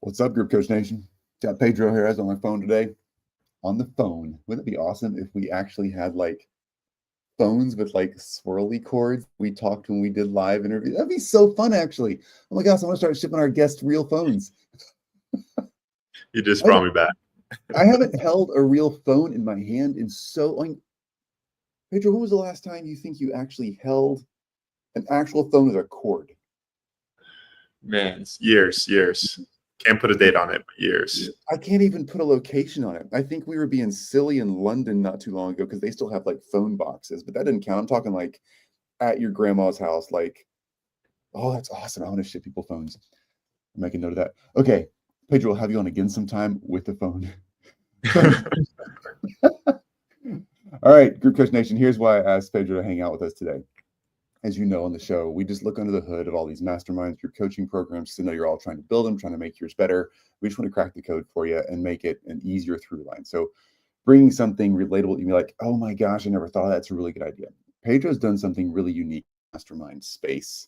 What's up, Group Coach Nation? Got Pedro Jerez on my phone today. On the phone. Wouldn't it be awesome if we actually had like phones with like swirly cords? We talked when we did live interviews. That'd be so fun, actually. Oh my gosh, I want to start shipping our guests real phones. You just brought me back. I haven't held a real phone in my hand in so long. Pedro, when was the last time you think you actually held an actual phone with a cord? Man, years. Can't put a date on it, but years. I can't even put a location on it. I think we were being silly in London not too long ago because they still have like phone boxes, but that didn't count. I'm talking like at your grandma's house, like, oh, that's awesome. I want to ship people phones. I'm making note of that. Okay, Pedro, we'll have you on again sometime with the phone. All right, Group Coach Nation, here's why I asked Pedro to hang out with us today. As you know on the show, we just look under the hood of all these masterminds, group coaching programs, to know you're all trying to build them, trying to make yours better. We just want to crack the code for you and make it an easier through line. So bringing something relatable, you'd be like, oh my gosh, I never thought of that. That's a really good idea. Pedro's done something really unique in the mastermind space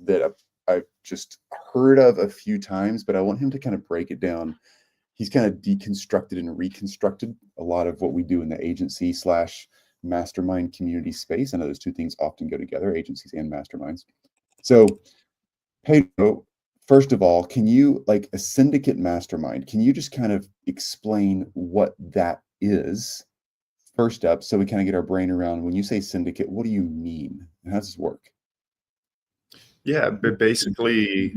that I've just heard of a few times, but I want him to kind of break it down. He's kind of deconstructed and reconstructed a lot of what we do in the agency / mastermind community space. I know those two things often go together, agencies and masterminds. So, Pedro, first of all, can you, like a syndicate mastermind, can you just kind of explain what that is first up so we kind of get our brain around when you say syndicate, what do you mean? How does this work? Yeah, but basically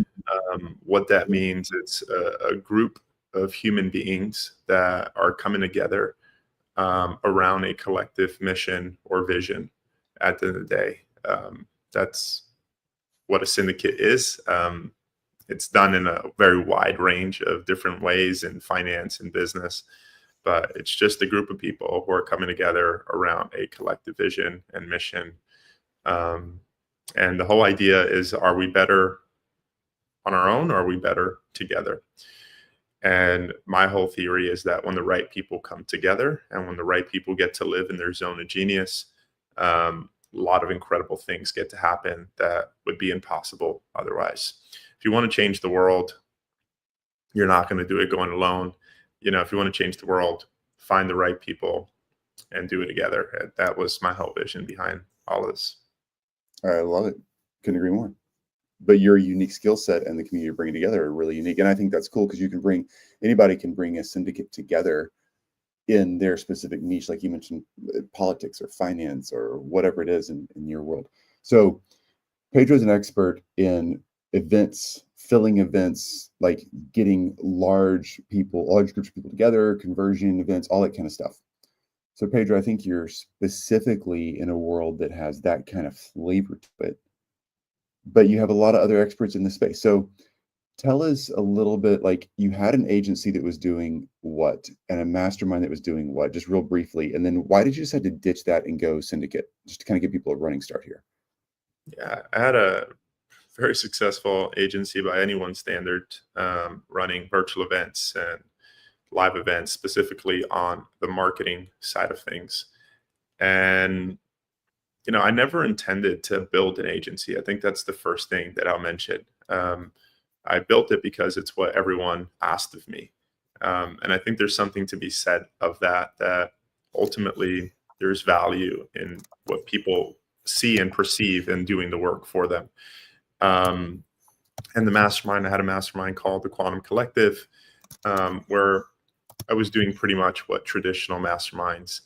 what that means, it's a group of human beings that are coming together around a collective mission or vision at the end of the day. That's what a syndicate is. It's done in a very wide range of different ways in finance and business, but it's just a group of people who are coming together around a collective vision and mission. And the whole idea is, are we better on our own, or are we better together? And my whole theory is that when the right people come together and when the right people get to live in their zone of genius, a lot of incredible things get to happen that would be impossible otherwise. If you want to change the world, you're not going to do it going alone. You know, if you want to change the world, find the right people and do it together. And that was my whole vision behind all of this. I love it. Couldn't agree more. But your unique skill set and the community you're bringing together are really unique. And I think that's cool because anybody can bring a syndicate together in their specific niche, like you mentioned, politics or finance or whatever it is in your world. So Pedro's an expert in events, filling events, like getting large groups of people together, conversion events, all that kind of stuff. So Pedro, I think you're specifically in a world that has that kind of flavor to it, but you have a lot of other experts in the space. So tell us a little bit, like you had an agency that was doing what and a mastermind that was doing what, just real briefly. And then why did you decide to ditch that and go syndicate, just to kind of give people a running start here? Yeah, I had a very successful agency by anyone's standard, running virtual events and live events, specifically on the marketing side of things. And you know, I never intended to build an agency. I think that's the first thing that I'll mention. I built it because it's what everyone asked of me. And I think there's something to be said of that ultimately there's value in what people see and perceive in doing the work for them. And the mastermind, I had a mastermind called the Quantum Collective, where I was doing pretty much what traditional masterminds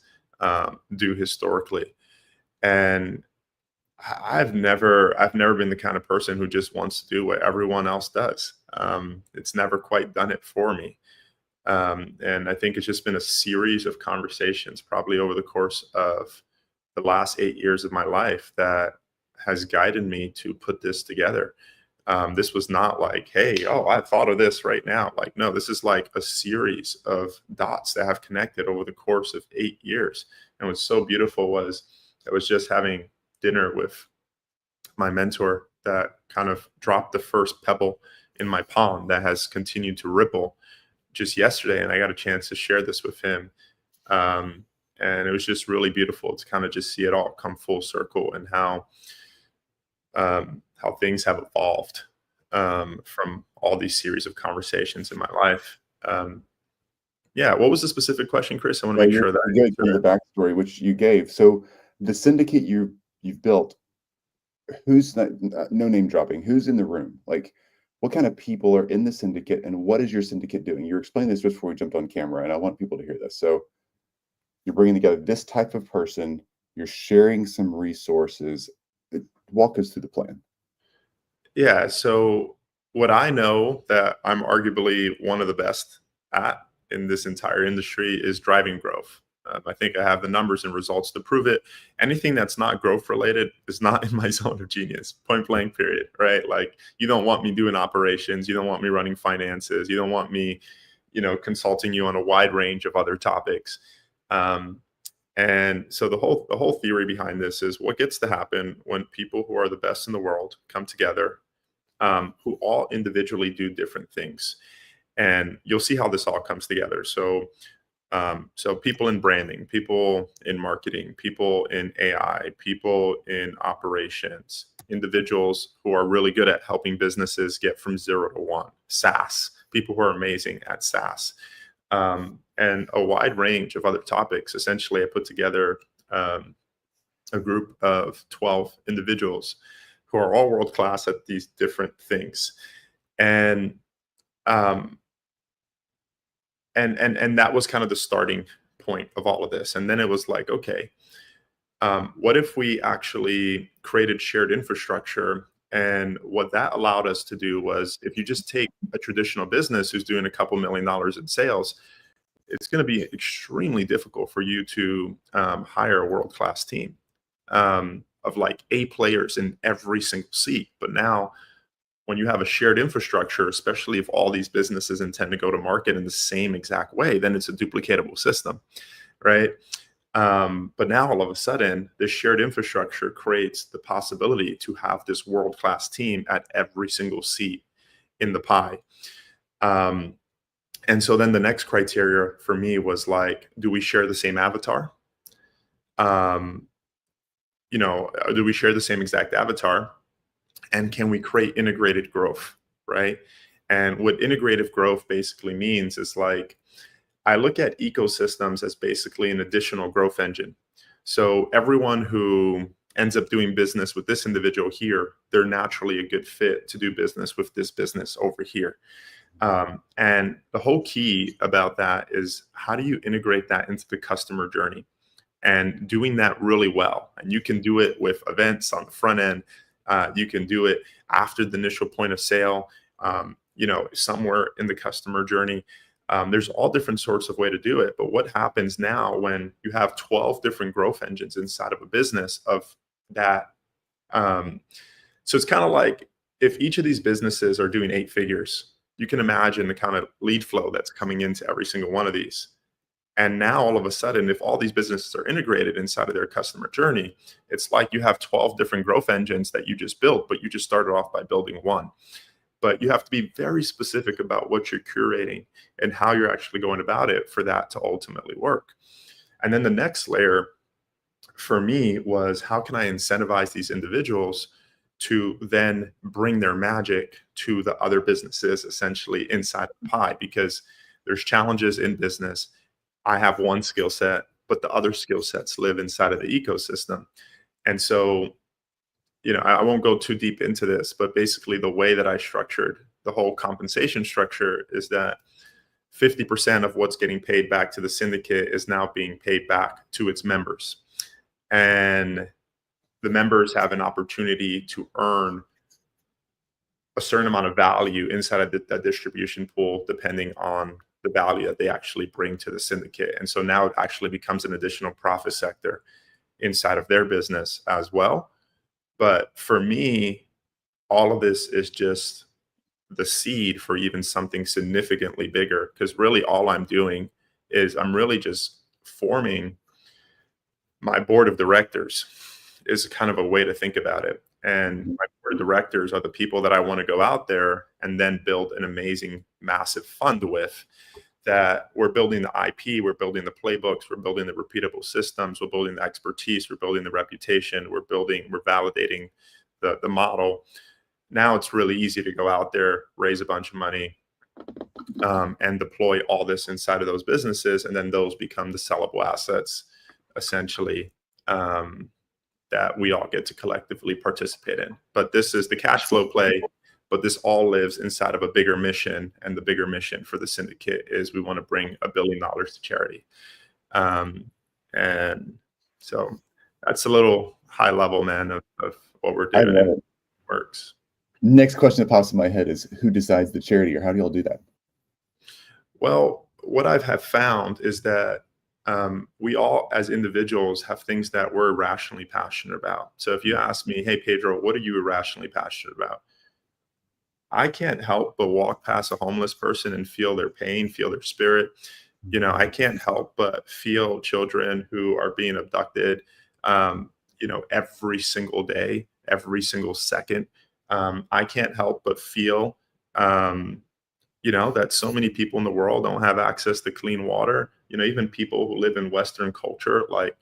do historically. And I've never been the kind of person who just wants to do what everyone else does. It's never quite done it for me. And I think it's just been a series of conversations, probably over the course of the last 8 years of my life, that has guided me to put this together. This was not like, hey, I thought of this right now. Like, no, this is like a series of dots that have connected over the course of 8 years. And what's so beautiful was I was just having dinner with my mentor that kind of dropped the first pebble in my pond that has continued to ripple just yesterday. And I got a chance to share this with him. And it was just really beautiful to kind of just see it all come full circle, and how things have evolved from all all these series of conversations in my life. Yeah, what was the specific question, Chris? I want to Yeah, make you're sure that you're good from the backstory, which you gave. So the syndicate you've built, who's that? No name dropping. Who's in the room? Like, what kind of people are in the syndicate, and what is your syndicate doing? You were explaining this just before we jumped on camera, and I want people to hear this. So you're bringing together this type of person. You're sharing some resources. Walk us through the plan. Yeah. So what I know that I'm arguably one of the best at in this entire industry is driving growth. I think I have the numbers and results to prove it. Anything that's not growth related is not in my zone of genius. Point blank. Period. Right? Like you don't want me doing operations. You don't want me running finances. You don't want me, consulting you on a wide range of other topics. Um, and so the whole theory behind this is what gets to happen when people who are the best in the world come together, who all individually do different things, and you'll see how this all comes together. So people in branding, people in marketing, people in AI, people in operations, individuals who are really good at helping businesses get from 0 to 1, SaaS, people who are amazing at SaaS, and a wide range of other topics. Essentially, I put together a group of 12 individuals who are all world class at these different things, and um, and that was kind of the starting point of all of this. And then it was like, okay, what if we actually created shared infrastructure? And what that allowed us to do was, if you just take a traditional business who's doing a couple $1 million in sales, it's going to be extremely difficult for you to hire a world-class team of like A players in every single seat. But now, when you have a shared infrastructure, especially if all these businesses intend to go to market in the same exact way, then it's a duplicatable system, right? But now all of a sudden, this shared infrastructure creates the possibility to have this world-class team at every single seat in the pie. And so then the next criteria for me was like, do we share the same avatar? Um, do we share the same exact avatar? And can we create integrated growth, right? And what integrative growth basically means is like, I look at ecosystems as basically an additional growth engine. So everyone who ends up doing business with this individual here, they're naturally a good fit to do business with this business over here. And the whole key about that is, how do you integrate that into the customer journey? And doing that really well. And you can do it with events on the front end. You can do it after the initial point of sale, somewhere in the customer journey. There's all different sorts of way to do it. But what happens now when you have 12 different growth engines inside of a business of that? So it's kind of like, if each of these businesses are doing 8 figures, you can imagine the kind of lead flow that's coming into every single one of these. And now all of a sudden, if all these businesses are integrated inside of their customer journey, it's like you have 12 different growth engines that you just built, but you just started off by building one. But you have to be very specific about what you're curating and how you're actually going about it for that to ultimately work. And then the next layer for me was, how can I incentivize these individuals to then bring their magic to the other businesses essentially inside the pie? Because there's challenges in business. I have one skill set, but the other skill sets live inside of the ecosystem. And so, I won't go too deep into this, but basically the way that I structured the whole compensation structure is that 50% of what's getting paid back to the syndicate is now being paid back to its members. And the members have an opportunity to earn a certain amount of value inside of that distribution pool, depending on the value that they actually bring to the syndicate. And so now it actually becomes an additional profit sector inside of their business as well. But for me, all of this is just the seed for even something significantly bigger, because really all I'm doing is I'm really just forming my board of directors, is kind of a way to think about it. And my board of directors are the people that I want to go out there and then build an amazing, massive fund with. That we're building the IP, we're building the playbooks, we're building the repeatable systems, we're building the expertise, we're building the reputation, we're validating the model. Now it's really easy to go out there, raise a bunch of money, and deploy all this inside of those businesses, and then those become the sellable assets, essentially, that we all get to collectively participate in. But this is the cash flow play, but this all lives inside of a bigger mission, and the bigger mission for the syndicate is we want to bring $1 billion to charity. And so that's a little high level, man, of what we're I doing. love And it. it works. Next question that pops in my head is, who decides the charity, or how do y'all do that? Well, what I have found is that we all, as individuals, have things that we're irrationally passionate about. So if you ask me, hey, Pedro, what are you irrationally passionate about? I can't help but walk past a homeless person and feel their pain, feel their spirit. You know, I can't help but feel children who are being abducted, every single day, every single second. I can't help but feel, that so many people in the world don't have access to clean water. Even people who live in Western culture, like,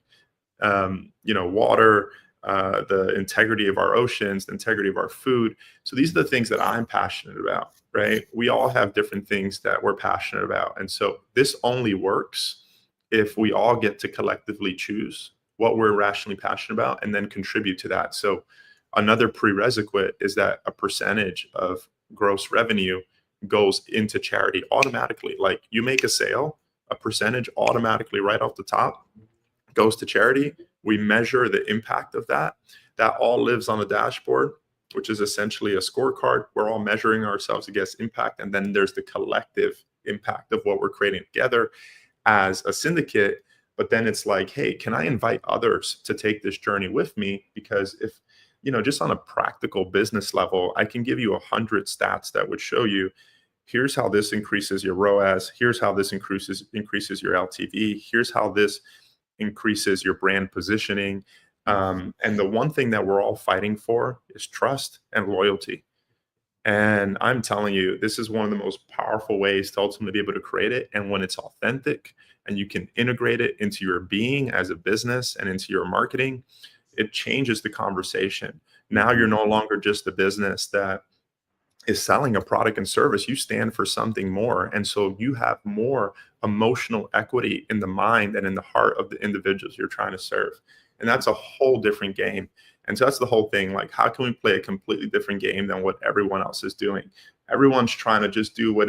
water, the integrity of our oceans, the integrity of our food. So these are the things that I'm passionate about, right? We all have different things that we're passionate about. And so this only works if we all get to collectively choose what we're rationally passionate about and then contribute to that. So another prerequisite is that a percentage of gross revenue goes into charity automatically. Like, you make a sale, a percentage automatically right off the top goes to charity. We measure the impact of that. That all lives on the dashboard, which is essentially a scorecard. We're all measuring ourselves against impact. And then there's the collective impact of what we're creating together as a syndicate. But then it's like, hey, can I invite others to take this journey with me? Because if, just on a practical business level, I can give you 100 stats that would show you, here's how this increases your ROAS. Here's how this increases your LTV. Here's how this increases your brand positioning. And the one thing that we're all fighting for is trust and loyalty. And I'm telling you, this is one of the most powerful ways to ultimately be able to create it. And when it's authentic and you can integrate it into your being as a business and into your marketing, it changes the conversation. Now you're no longer just a business that is selling a product and service. You stand for something more. And so you have more emotional equity in the mind and in the heart of the individuals you're trying to serve. And that's a whole different game. And so that's the whole thing. Like, how can we play a completely different game than what everyone else is doing? Everyone's trying to just do what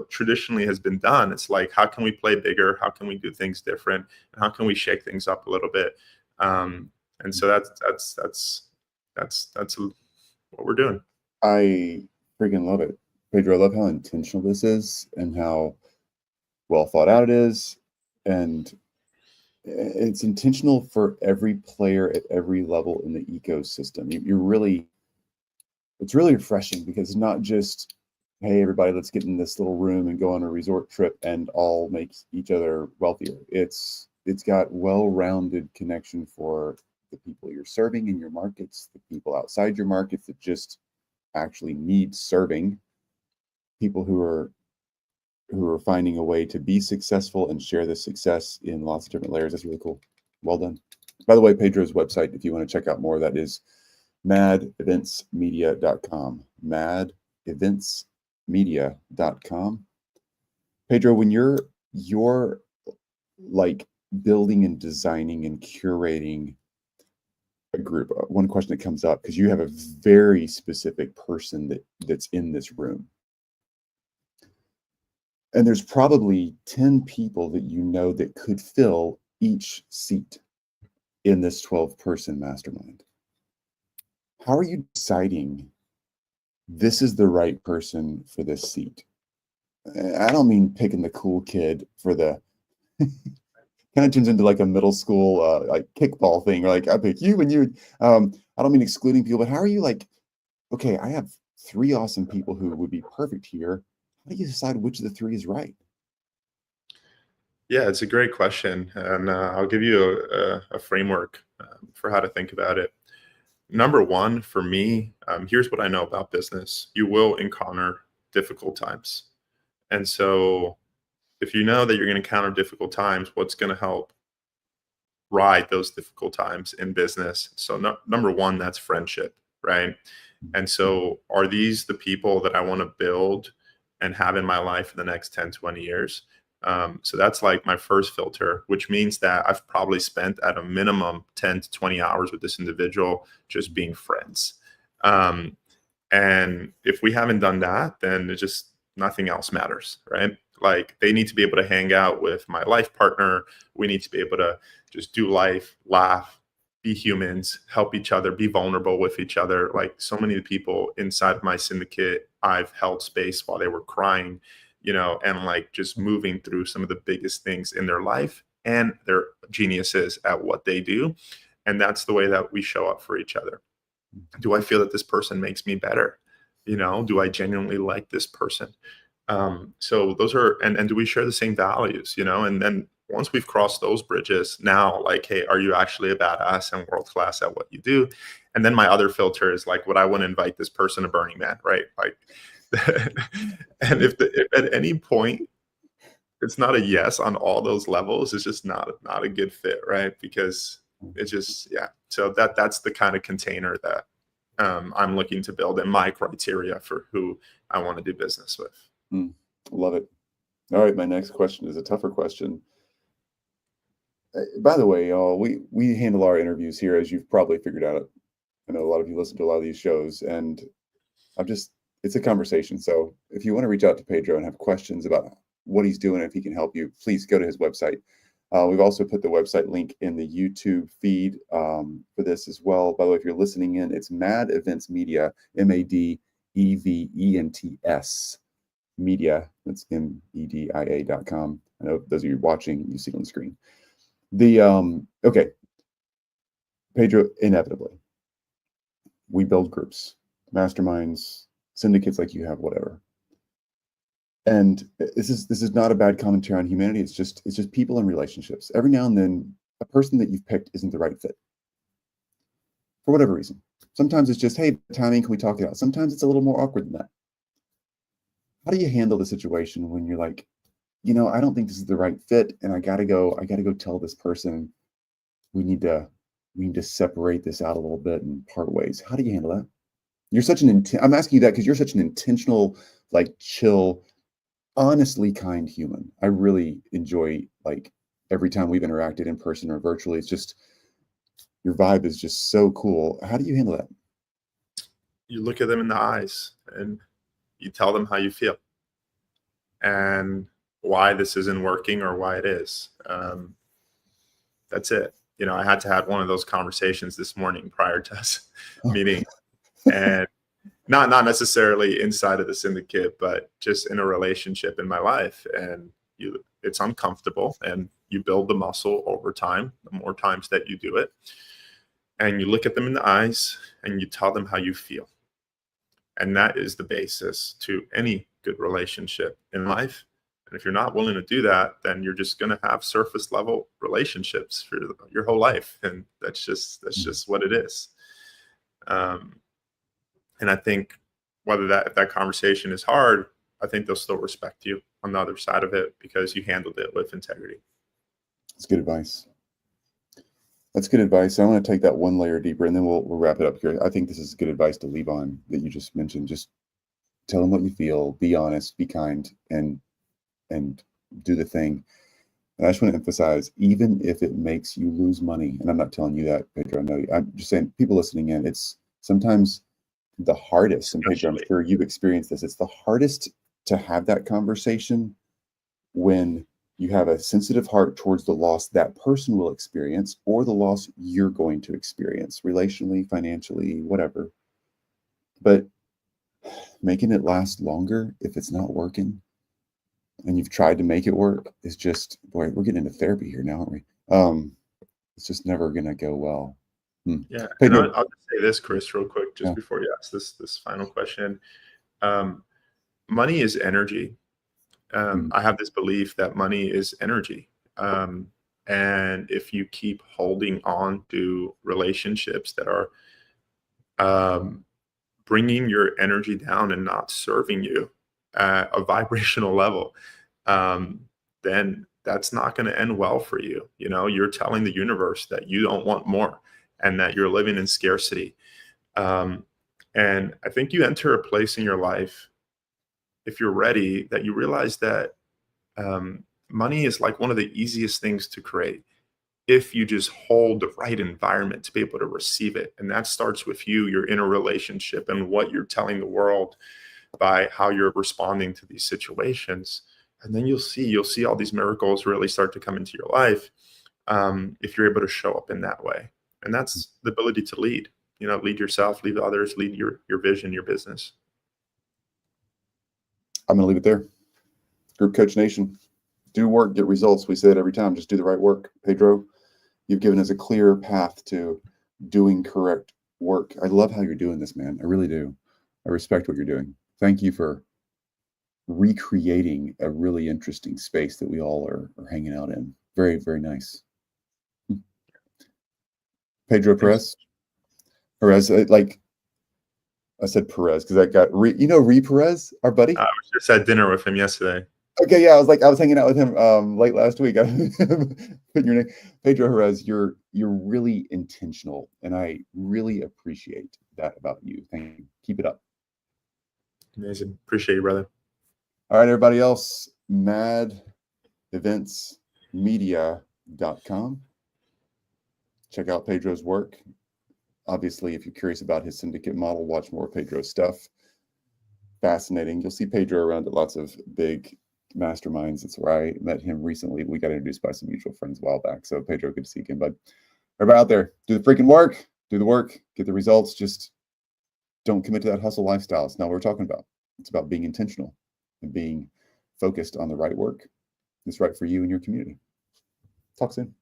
traditionally has been done. It's like, how can we play bigger? How can we do things different? And how can we shake things up a little bit? And so that's what we're doing. I freaking love it, Pedro. I love how intentional this is and how well thought out it is. And it's intentional for every player at every level in the ecosystem. It's really refreshing, because it's not just, hey, everybody, let's get in this little room and go on a resort trip and all make each other wealthier. It's got well-rounded connection for the people you're serving in your markets, the people outside your markets that just actually need serving, people who are finding a way to be successful and share the success in lots of different layers. That's really cool. Well done. By the way, Pedro's website, if you want to check out more, that is madeventsmedia.com. madeventsmedia.com. Pedro, when you're like building and designing and curating a group, one question that comes up, because you have a very specific person that's in this room, and there's probably 10 people that that could fill each seat in this 12-person mastermind. How are you deciding this is the right person for this seat? I don't mean picking the cool kid for the kind of turns into like a middle school like kickball thing, or like, I pick you and you. I don't mean excluding people, but how are you like, okay, I have 3 awesome people who would be perfect here. How do you decide which of the 3 is right? Yeah, it's a great question. And I'll give you a framework for how to think about it. Number one, for me, here's what I know about business. You will encounter difficult times. And so if you know that you're going to encounter difficult times, what's going to help ride those difficult times in business? So number one, that's friendship, right? And so are these the people that I want to build and have in my life for the next 10, 20 years? So that's like my first filter, which means that I've probably spent at a minimum 10 to 20 hours with this individual just being friends. Um, and if we haven't done that, then it just nothing else matters, right? Like they need to be able to hang out with my life partner. We need to be able to just do life, laugh, be humans, help each other, be vulnerable with each other. Like so many people inside my syndicate, I've held space while they were crying, and like just moving through some of the biggest things in their life, and they're geniuses at what they do. And that's the way that we show up for each other. Do I feel that this person makes me better? Do I genuinely like this person? So those are, and do we share the same values, and then once we've crossed those bridges, now like, hey, are you actually a badass and world class at what you do? And then my other filter is like, would I want to invite this person to Burning Man, right? Like, and if at any point it's not a yes on all those levels, it's just not a good fit, right? Because it's just, yeah. So that's the kind of container that I'm looking to build, and my criteria for who I want to do business with. Love it. All right, my next question is a tougher question. By the way, y'all, we handle our interviews here, as you've probably figured out. I know a lot of you listen to a lot of these shows, and it's a conversation. So if you want to reach out to Pedro and have questions about what he's doing, if he can help you, please go to his website. We've also put the website link in the YouTube feed for this as well. By the way, if you're listening in, it's Mad Events Media, MADEVENTS Media. That's MEDIA.com. I know those of you watching, you see it on the screen. Okay, Pedro, inevitably, we build groups, masterminds, syndicates like you have, whatever. And this is not a bad commentary on humanity. It's just people in relationships. Every now and then, a person that you've picked isn't the right fit for whatever reason. Sometimes it's just, hey, timing, can we talk it out? Sometimes it's a little more awkward than that. How do you handle the situation when you're like, I don't think this is the right fit, and I gotta go tell this person we need to separate this out a little bit and part ways. How do you handle that? You're such I'm asking you that because you're such an intentional, like chill, honestly kind human. I really enjoy, like, every time we've interacted in person or virtually. It's just, your vibe is just so cool. How do you handle that? You look at them in the eyes and you tell them how you feel and why this isn't working or why it is. That's it. I had to have one of those conversations this morning prior to us meeting, and not necessarily inside of the syndicate, but just in a relationship in my life. And it's uncomfortable, and you build the muscle over time, the more times that you do it. And you look at them in the eyes and you tell them how you feel. And that is the basis to any good relationship in life. And if you're not willing to do that, then you're just going to have surface level relationships for your whole life. And that's just what it is. And I think if that conversation is hard, I think they'll still respect you on the other side of it because you handled it with integrity. That's good advice. That's good advice. I want to take that one layer deeper, and then we'll wrap it up here. I think this is good advice to leave on that you just mentioned. Just tell them what you feel, be honest, be kind, and do the thing. And I just want to emphasize, even if it makes you lose money, and I'm not telling you that, Pedro, I know you, I'm just saying, people listening in, it's sometimes the hardest, and Pedro, I'm sure you've experienced this, it's the hardest to have that conversation when you have a sensitive heart towards the loss that person will experience or the loss you're going to experience relationally, financially, whatever. But making it last longer if it's not working and you've tried to make it work is just, boy, we're getting into therapy here now, aren't we? It's just never going to go well. Yeah. And I'll just say this, Chris, real quick, just before you ask this final question. Money is energy. I have this belief that money is energy. And if you keep holding on to relationships that are bringing your energy down and not serving you at a vibrational level, then that's not going to end well for you. You're telling the universe that you don't want more and that you're living in scarcity. And I think you enter a place in your life, if you're ready, that you realize that money is like one of the easiest things to create if you just hold the right environment to be able to receive it. And that starts with you, your inner relationship, and what you're telling the world by how you're responding to these situations. And then you'll see all these miracles really start to come into your life, if you're able to show up in that way. And that's the ability to lead. Lead yourself, lead others, lead your vision, your business. I'm going to leave it there. Group Coach Nation, do work, get results. We say it every time. Just do the right work. Pedro, you've given us a clear path to doing correct work. I love how you're doing this, man. I really do. I respect what you're doing. Thank you for recreating a really interesting space that we all are hanging out in. Very, very nice. Pedro Perez. I said Perez because I got Ree Perez, our buddy. I was just at dinner with him yesterday. Okay, yeah, I was hanging out with him late last week. Put your name, Pedro Jerez. You're really intentional, and I really appreciate that about you. Thank you. Keep it up. Amazing. Appreciate you, brother. All right, everybody else, madeventsmedia.com. Check out Pedro's work. Obviously, if you're curious about his syndicate model, watch more of Pedro's stuff. Fascinating. You'll see Pedro around at lots of big masterminds. That's where I met him recently. We got introduced by some mutual friends a while back. So Pedro, good to see you again, bud. Everybody out there, do the freaking work. Do the work. Get the results. Just don't commit to that hustle lifestyle. It's not what we're talking about. It's about being intentional and being focused on the right work that's right for you and your community. Talk soon.